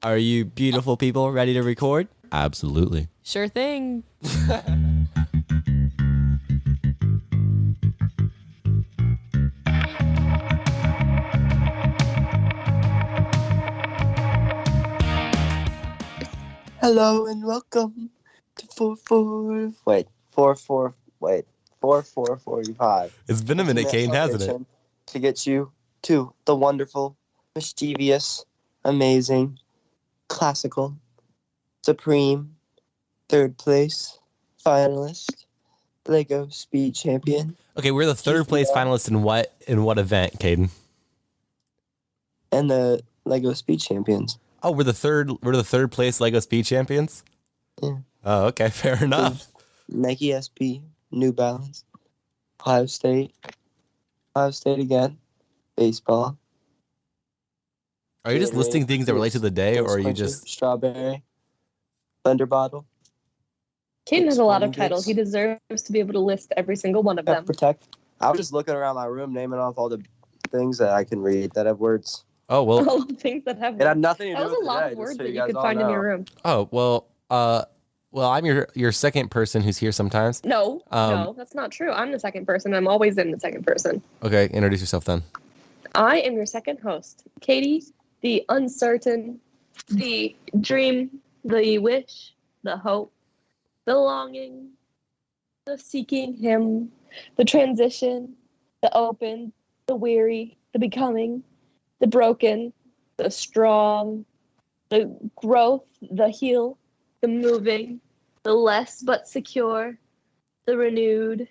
Are you beautiful people ready to record? Absolutely. Sure thing. Hello and welcome to 4445. It's been a minute, Kane, hasn't it? To get you to the wonderful, mischievous, amazing, classical, supreme, third place, finalist, Lego Speed Champion, Okay, we're the third place finalist in what event, Caden? and the Lego Speed Champions. Oh, we're the third place Lego Speed Champions? Yeah. Oh, okay, fair enough. Nike SB, New Balance, Ohio State again, baseball. Are you just listing things that relate to the day, or are you just strawberry, Thunder Bottle, Caden has a lot of Sporting titles. He Goods. deserves to be able to list every single one of them. Protect? I was just looking around my room, naming off all the things that I can read that have words. Oh well. All the things that have It had words. nothing to That do was with a lot today, of words just so that you you guys could all find in your know. room. Oh well. I'm your second person who's here sometimes. No, that's not true. I'm the second person. I'm always in the second person. Okay, introduce yourself then. I am your second host, Katie, the uncertain, the dream, the wish, the hope, the longing, the seeking him, the transition, the open, the weary, the becoming, the broken, the strong, the growth, the heal, the moving, the less but secure, the renewed,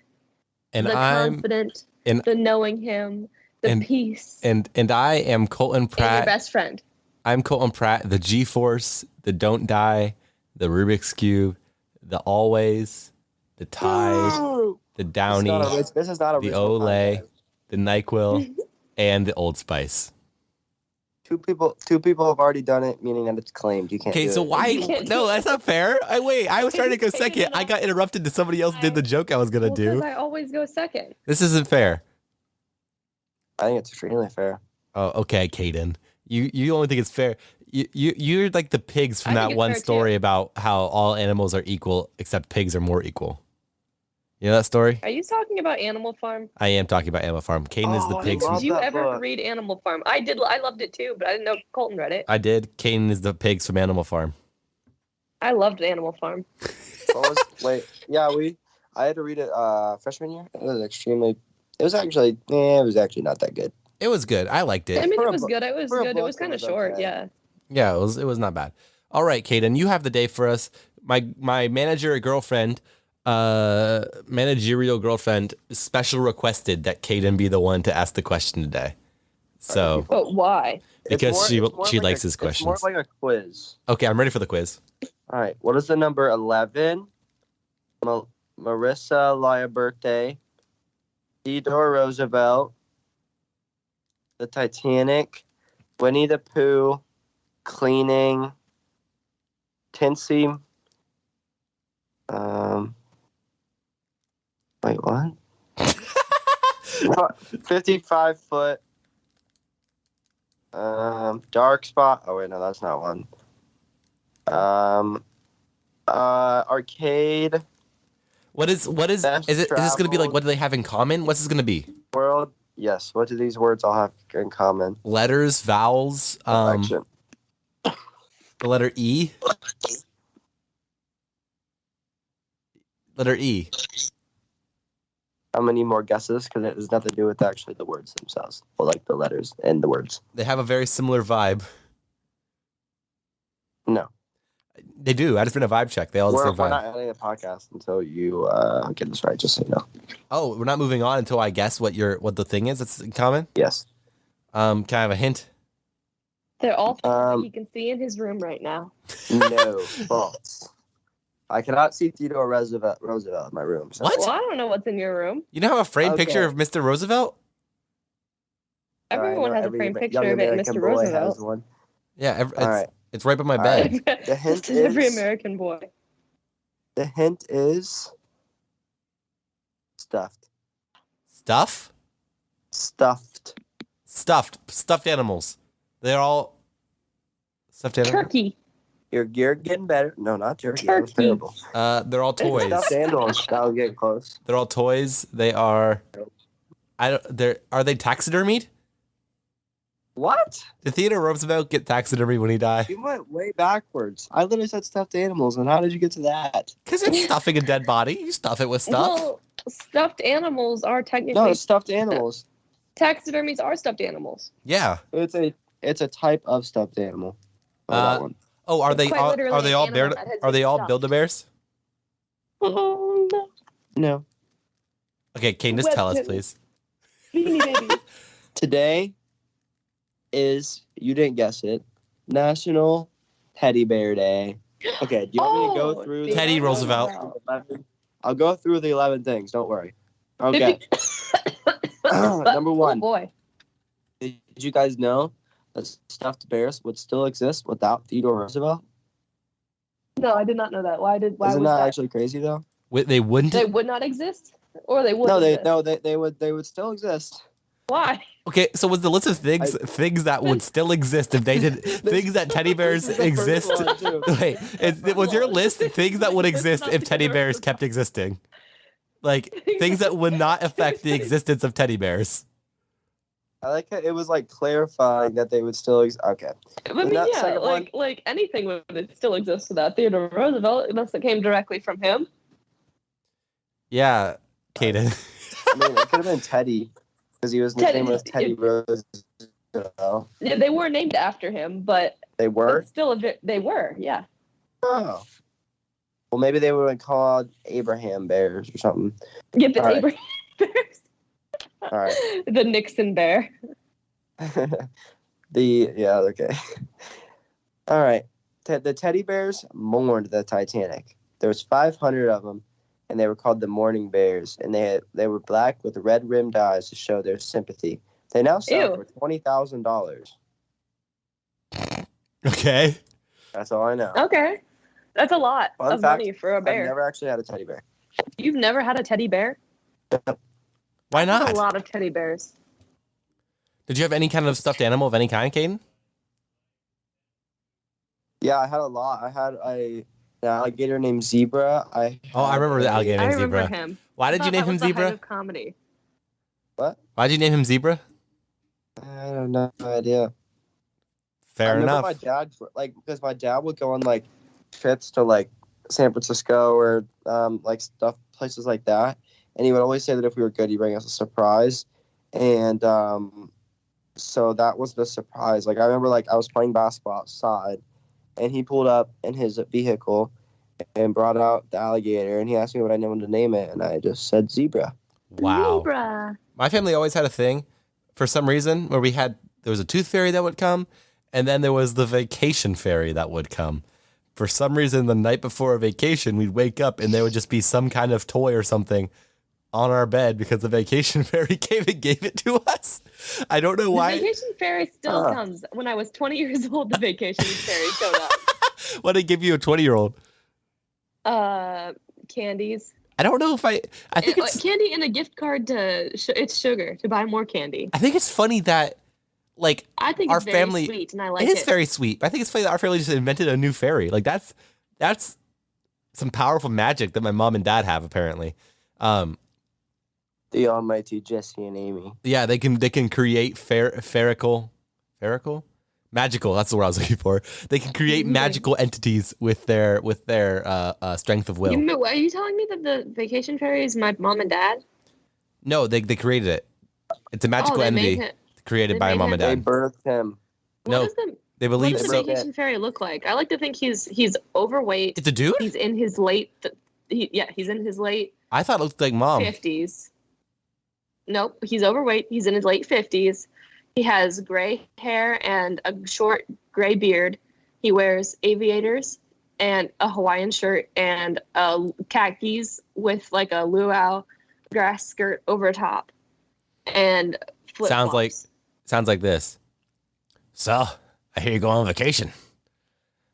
And the I'm confident, and- the knowing him, the peace, and I am Colton and Pratt. your best friend. I'm Colton Pratt, the G-Force, the Don't Die, the Rubik's Cube, the Always, the Tide, the Downy, This is not a the original Olay, podcast. the NyQuil, and the Old Spice. Two people have already done it, meaning that it's claimed. You can't. Okay, do so it. why? You can't do No, it. that's not fair. I was trying to go Taking second. it I off. got interrupted. Somebody else did the joke I was gonna Because do. I always go second. This isn't fair. I think it's extremely fair. Oh, okay, Caden. You only think it's fair. You're like the pigs from I think that it's one fair, story too. about how all animals are equal except pigs are more equal. You know that story? Are you talking about Animal Farm? I am talking about Animal Farm. Caden is the Oh, I pigs. love Did you that ever book. read Animal Farm? I did. I loved it too, but I didn't know Colton read it. I did. Caden is the pigs from Animal Farm. I loved Animal Farm. I had to read it freshman year. It was actually not that good. It was good. I liked I it. mean, For it a was book- good. It was for a good. It book, was kind it of was short. okay. Yeah. Yeah, it was not bad. All right, Caden, you have the day for us. My manager girlfriend, managerial girlfriend, special requested that Caden be the one to ask the question today. So But why? because she like likes his It's more questions. like a quiz. Okay, I'm ready for the quiz. All right. What is the number 11? Marissa Liaberte, Theodore Roosevelt, the Titanic, Winnie the Pooh, cleaning, Tinsy. Wait, what? 55 foot. Dark spot. Oh wait, no, that's not one. Arcade What is Best is this gonna be like, traveled- what do they have in common? What's this gonna be? world. Yes. What do these words all have in common? Letters, vowels, Election. the letter E. Letter E. How many more guesses? Because it has nothing to do with actually the words themselves, or like the letters and the words. They have a very similar vibe. No, They do. I just been a vibe check. They all have the we're same vibe. not ending the podcast until you get this right. Just so you know. Oh, we're not moving on until I guess what the thing is that's in common. Yes. Can I have a hint? They're all things that Um, he can see in his room right now. No, false. I cannot see Theodore Roosevelt in my room. So. What? Well, I don't know what's in your room. You know how a framed Okay. picture of Mr. Roosevelt? I Everyone know has a every framed young picture of it, American Mr. boy has Roosevelt. one. Yeah, All right. it's right by my All bed. right. The hint Just every is- American boy. The hint is stuffed. Stuff? Stuffed. Stuffed animals. They're all Stuffed animal. Turkey. You're getting better. No, not turkey. That was Turkey. terrible. They're all toys. Stuffed animals. That'll get close. They're all toys. They are. Are they taxidermied? What? Did Theodore Roosevelt get taxidermy when he died? You went way backwards. I literally said stuffed animals, and how did you get to that? Because it's stuffing a dead body. You stuff it with stuff. Well, stuffed animals are technically No, it's stuffed animals. taxidermies are stuffed animals. Yeah. It's a type of stuffed animal. Oh, that one. Oh, are they Quite all? literally Are they an all animal bear? that has Are they been all stuffed. Build-A-Bears? Oh no. No. Okay, Kane, just tell us, Webkins. please. Beanie Babies. Today is, you didn't guess it, National Teddy Bear Day. Okay, do you want me to go through the Teddy Roosevelt. 11? I'll go through the 11 things. Don't worry. Okay. Number Oh one. boy. Did you guys know that stuffed bears would still exist without Theodore Roosevelt? No, I did not know that. Why Isn't was that that? actually crazy though? They wouldn't. They would not exist, or they would. They would still exist. Why? Okay, so was the list of things that would still exist if they did things that teddy bears This is the first exist? one, too. Wait, was your list things that would exist if teddy bears kept existing? Like things that would not affect the existence of teddy bears. I like how it was like clarifying that they would still exist. Okay. I mean, that yeah, second one? like anything would still exist without Theodore Roosevelt, unless it came directly from him. Yeah, Kaden. I mean, it could have been Teddy because his name was Teddy Roosevelt. Yeah, they were named after him, but They were? but still, they were, yeah. Oh. Well, maybe they would have been called Abraham Bears or something. Yeah, the All right. Abraham Bears. All right. The Nixon Bear. Okay. All right. The teddy bears mourned the Titanic. There was 500 of them, and they were called the Mourning Bears, and they were black with red rimmed eyes to show their sympathy. They now sell Ew. for $20,000. Okay. That's all I know. Okay. That's a lot Fun of fact, money for a I've bear. never actually had a teddy bear. You've never had a teddy bear? Why That's a not? lot of teddy bears. Did you have any kind of stuffed animal of any kind, Kaden? Yeah, I had a lot. I had an alligator named Zebra. I remember the alligator I named remember Zebra. him. Why did I you thought name that him was the height Zebra? of comedy. What? Why did you name him Zebra? I have no idea. Fair I remember enough. my dad, because my dad would go on like trips to like San Francisco or like stuff places like that, and he would always say that if we were good, he'd bring us a surprise, and so that was the surprise. Like I remember, like I was playing basketball outside, and he pulled up in his vehicle and brought out the alligator, and he asked me what I wanted to name it, and I just said Zebra. Wow. Zebra. My family always had a thing, for some reason, where there was a tooth fairy that would come, and then there was the vacation fairy that would come. For some reason, the night before a vacation, we'd wake up and there would just be some kind of toy or something on our bed because the vacation fairy came and gave it to us. I don't know why. The vacation fairy still comes. When I was 20 years old, the vacation fairy showed up. What did it give you a 20-year-old? Candies. I don't know if I think it's Candy and a gift card it's sugar to buy more candy. I think it's funny that like I think our it's very family sweet, and I like it it. is very sweet. But I think it's funny that our family just invented a new fairy. Like that's some powerful magic that my mom and dad have apparently. The almighty Jesse and Amy. Yeah, they can create magical. That's the word I was looking for. They can create magical entities with their strength of will. Are you telling me that the vacation fairy is my mom and dad? No, they created it. It's a magical they entity made it. created they by a made mom and They dad. birthed him. No, they What believe does the so. vacation fairy look like? I like to think he's overweight. it's a dude. He's in his he's in his late I thought it looked like mom. 50s. Nope, he's overweight. He's in his late 50s. He has gray hair and a short gray beard. He wears aviators and a Hawaiian shirt and khakis with like a luau grass skirt over top and flip-flops. Sounds like this. So, I hear you're going on vacation.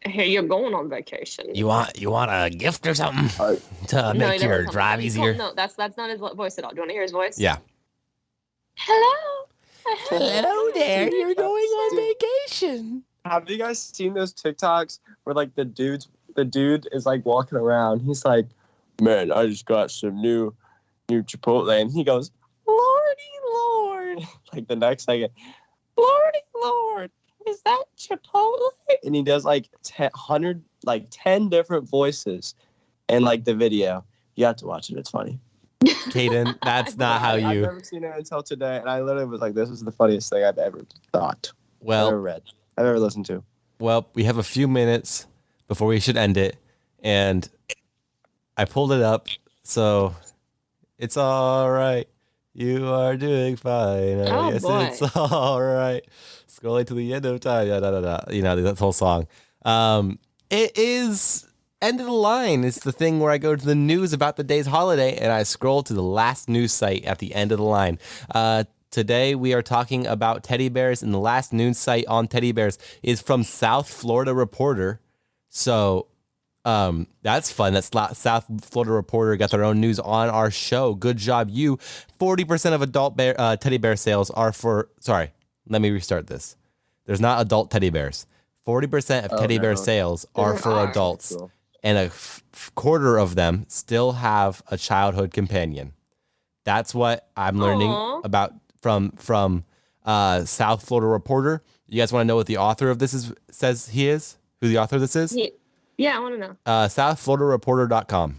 Hey, you're going on vacation. You want a gift or something to No, he make never your told me. drive He easier? told- No, that's not his voice at all. Do you want to hear his voice? Yeah. Hello. Hello there. You're going on vacation. Have you guys seen those TikToks where like the dude is like walking around? He's like, "Man, I just got some new Chipotle," and he goes, "Lordy Lord!" Like the next second, "Lordy Lord, is that Chipotle?" And he does like 10 different voices, and like the video. You have to watch it. It's funny. Caden, that's not how I've you. never seen it until today, and I literally was like, "This is the funniest thing I've ever thought, I've ever Well, read, I've ever listened to." we have a few minutes before we should end it, and I pulled it up, so it's all right. You are doing fine. Oh, Yes, boy. it's all right. Scrolling to the end of time. Da, da, da, da. You know, that whole song. It is end of the line. It's the thing where I go to the news about the day's holiday and I scroll to the last news site at the end of the line. Today we are talking about teddy bears, and the last news site on teddy bears is from South Florida Reporter. So that's fun. That's South Florida Reporter got their own news on our show. Good job, you. 40% of adult teddy bear sales are for. Sorry, let me restart this. There's not adult teddy bears. 40% of teddy bear sales are There for are. adults, Cool. and a quarter of them still have a childhood companion. That's what I'm learning Aw. about from South Florida Reporter. You guys want to know what the author of this says he is? Who the author of this is? Yeah, I want to know. SouthFloridaReporter.com.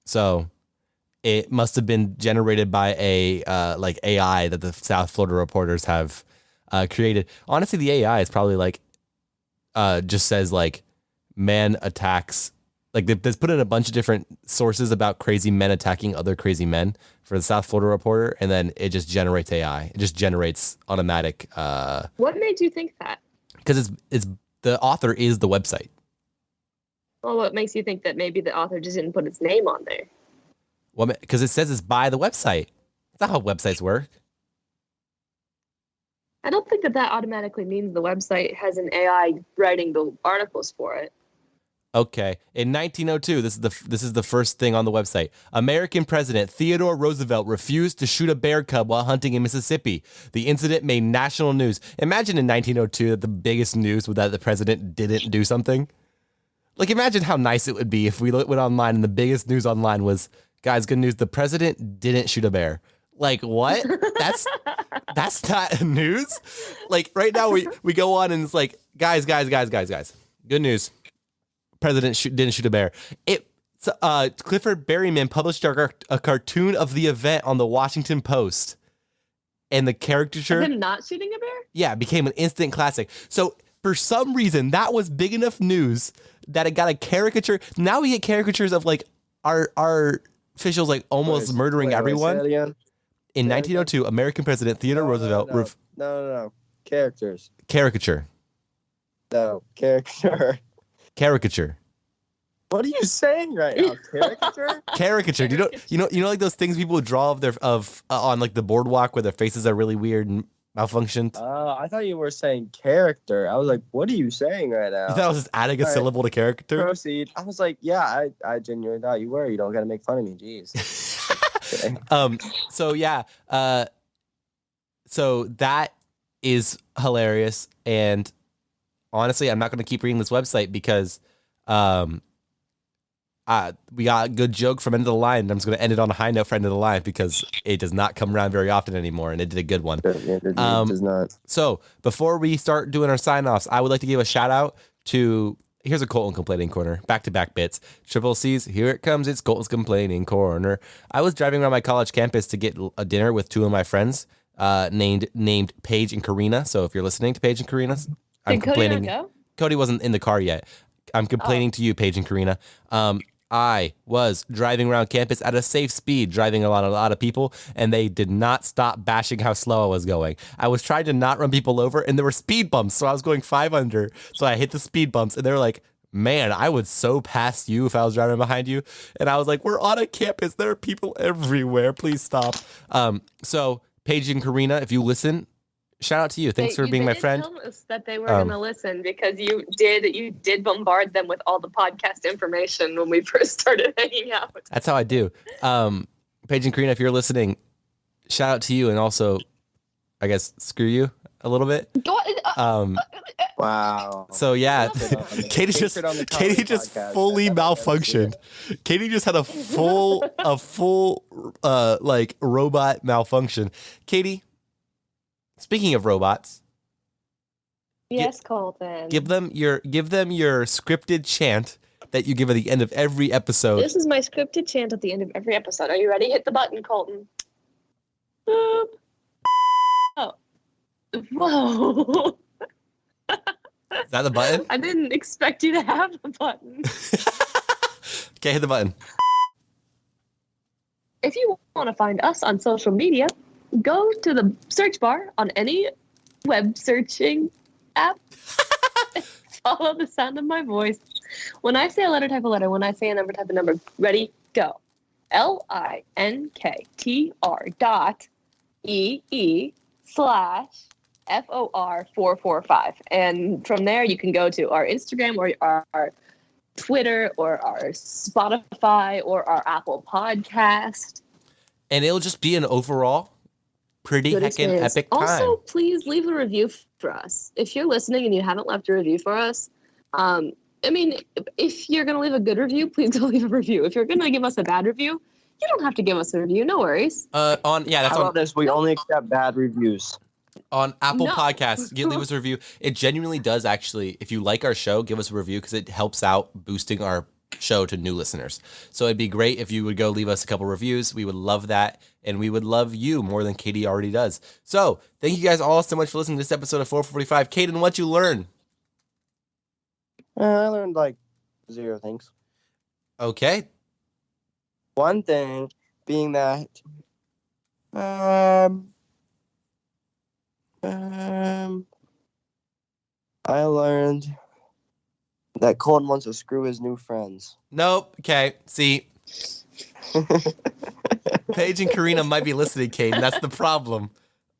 So it must have been generated by a like AI that the South Florida reporters have created. Honestly, the AI is probably like just says like man attacks. Like they've put in a bunch of different sources about crazy men attacking other crazy men for the South Florida Reporter, and then it just generates AI. It just generates automatic. What made you think that? Because it's the author is the website. Well, what makes you think that maybe the author just didn't put its name on there? Well, because it says it's by the website. That's not how websites work. I don't think that automatically means the website has an AI writing the articles for it. Okay. In 1902, this is the first thing on the website. American President Theodore Roosevelt refused to shoot a bear cub while hunting in Mississippi. The incident made national news. Imagine in 1902 that the biggest news was that the president didn't do something. Like, imagine how nice it would be if we went online and the biggest news online was, guys, good news, the president didn't shoot a bear. Like, what? That's not news. Like, right now we go on and it's like, guys. Good news. President didn't shoot a bear. Clifford Berryman published a cartoon of the event on the Washington Post, and the caricature, Him not shooting a bear? yeah, became an instant classic. So for some reason, that was big enough news that it got a caricature. Now we get caricatures of like our officials like almost murdering everyone. Say that again. In 1902, American President Theodore Roosevelt No. Characters. caricature. No. Character. Caricature. What are you saying right now? Caricature? Caricature. Do you know like those things people draw on like the boardwalk where their faces are really weird and malfunctioned? I thought you were saying character. I was like, what are you saying right now? You thought I was just adding a All right. syllable to caricature? Proceed. I was like, yeah, I genuinely thought you were. You don't gotta make fun of me. Jeez. Kidding. So yeah, so that is hilarious, and honestly, I'm not going to keep reading this website because we got a good joke from End of the Line, and I'm just going to end it on a high note for End of the Line because it does not come around very often anymore, and it did a good one. It does not. So before we start doing our sign-offs, I would like to give a shout-out to... Here's a Colton Complaining Corner. Back-to-back bits. Triple C's, here it comes. It's Colton's Complaining Corner. I was driving around my college campus to get a dinner with two of my friends named Paige and Karina. So if you're listening to Paige and Karina, I'm Did Cody complaining. not go? Cody wasn't in the car yet. I'm complaining to you, Paige and Karina. I was driving around campus at a safe speed, driving a lot of people, and they did not stop bashing how slow I was going. I was trying to not run people over, and there were speed bumps, so I was going 5 under. So I hit the speed bumps, and they were like, man, I would so pass you if I was driving behind you. And I was like, we're on a campus. There are people everywhere. Please stop. So Paige and Karina, if you listen, shout out to you. Thanks for being my friend. Tell us that they were going to listen because you did bombard them with all the podcast information when we first started hanging out. That's how I do. Paige and Karina, if you're listening, shout out to you, and also, I guess, screw you a little bit. Wow. So yeah, Katie just Secret on the comedy podcast. fully That's malfunctioned. Katie just had a full like robot malfunction. Katie, speaking of robots, Yes, Colton. give them your scripted chant that you give at the end of every episode. This is my scripted chant at the end of every episode. Are you ready? Hit the button, Colton. Boop. Oh. Whoa. Is that the button? I didn't expect you to have the button. Okay, hit the button. If you want to find us on social media, go to the search bar on any web searching app. Follow the sound of my voice. When I say a letter, type a letter. When I say a number, type a number. Ready? Go. LINKTR.EE/FOR445. And from there, you can go to our Instagram or our Twitter or our Spotify or our Apple Podcast. And it'll just be an overall pretty Good heckin' experience. epic time. Also, please leave a review for us. If you're listening and you haven't left a review for us, I mean, if you're going to leave a good review, please go leave a review. If you're going to give us a bad review, you don't have to give us a review. No worries. That's How about on this? We only accept bad reviews. Apple No. Podcasts. Leave us a review. It genuinely does actually. If you like our show, give us a review because it helps out boosting our show to new listeners. So it'd be great if you would go leave us a couple reviews. We would love that, and we would love you more than Katie already does. So thank you guys all so much for listening to this episode of 445. Kaden, what you learn? I learned like 0 things. Okay. One thing being that I learned that Colton wants to screw his new friends. Nope. Okay. See, Paige and Karina might be listening, Kaden. That's the problem.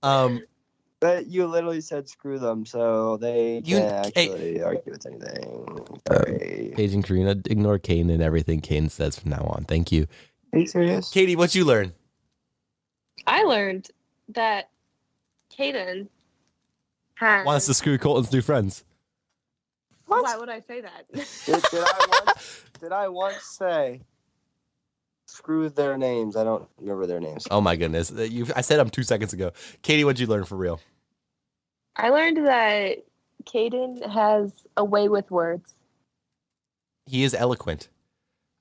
But you literally said screw them, so they can't hey. actually argue with anything. Sorry. Paige and Karina, ignore Kaden and everything Kaden says from now on. Thank you. Are you serious? Katie, what you learn? I learned that Kaden has... Wants to screw Colton's new friends. What? Why would I say that? Did I once say screw their names? I don't remember their names. Oh my goodness. I said them 2 seconds ago. Katie, what'd you learn for real? I learned that Kaden has a way with words. He is eloquent.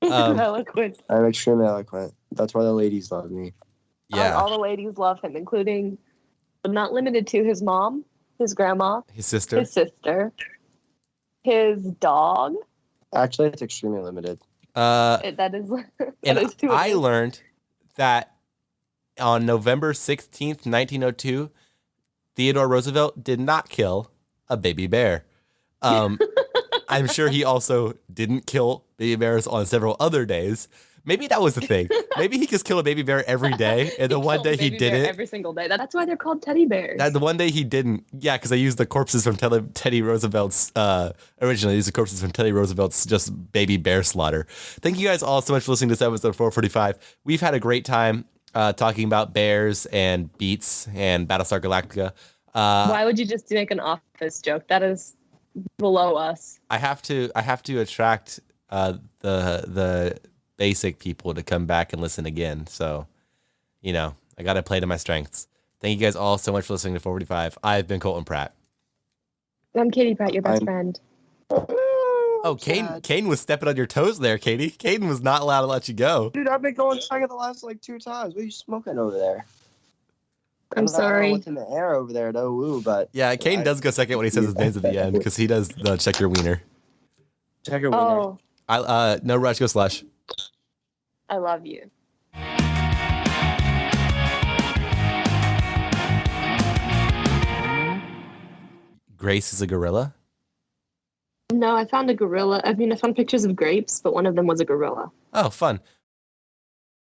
Eloquent. I'm extremely eloquent. That's why the ladies love me. Yeah. All the ladies love him, including, but not limited to, his mom, his grandma, His sister. his sister, his dog. Actually, it's extremely limited. That is. That And is two of I them. learned that on November 16th, 1902, Theodore Roosevelt did not kill a baby bear. I'm sure he also didn't kill baby bears on several other days. Maybe that was the thing. Maybe he just killed a baby bear every day, and the He one killed day a he baby bear didn't. every single day. That's why they're called teddy bears. The one day he didn't. Yeah, because they used the corpses from Teddy Roosevelt's, originally, these are corpses from Teddy Roosevelt's just baby bear slaughter. Thank you guys all so much for listening to this episode 445. We've had a great time talking about bears and beats and Battlestar Galactica. Why would you just make an office joke? That is below us. I have to attract the basic people to come back and listen again. So, I got to play to my strengths. Thank you guys all so much for listening to 445. I've been Colton Pratt. I'm Katie Pratt, your best friend. Oh, Caden was stepping on your toes there, Katie. Caden was not allowed to let you go. Dude, I've been going second the last like 2 times. What are you smoking over there? I'm I don't know sorry. what's in the air over there, though. Woo, but Yeah, Caden does go second when he says his names at the end because he does the check your wiener. check your winner. Oh, No rush, go slush. I love you. Grace is a gorilla. No, I found a gorilla. I found pictures of grapes, but one of them was a gorilla. Oh, fun.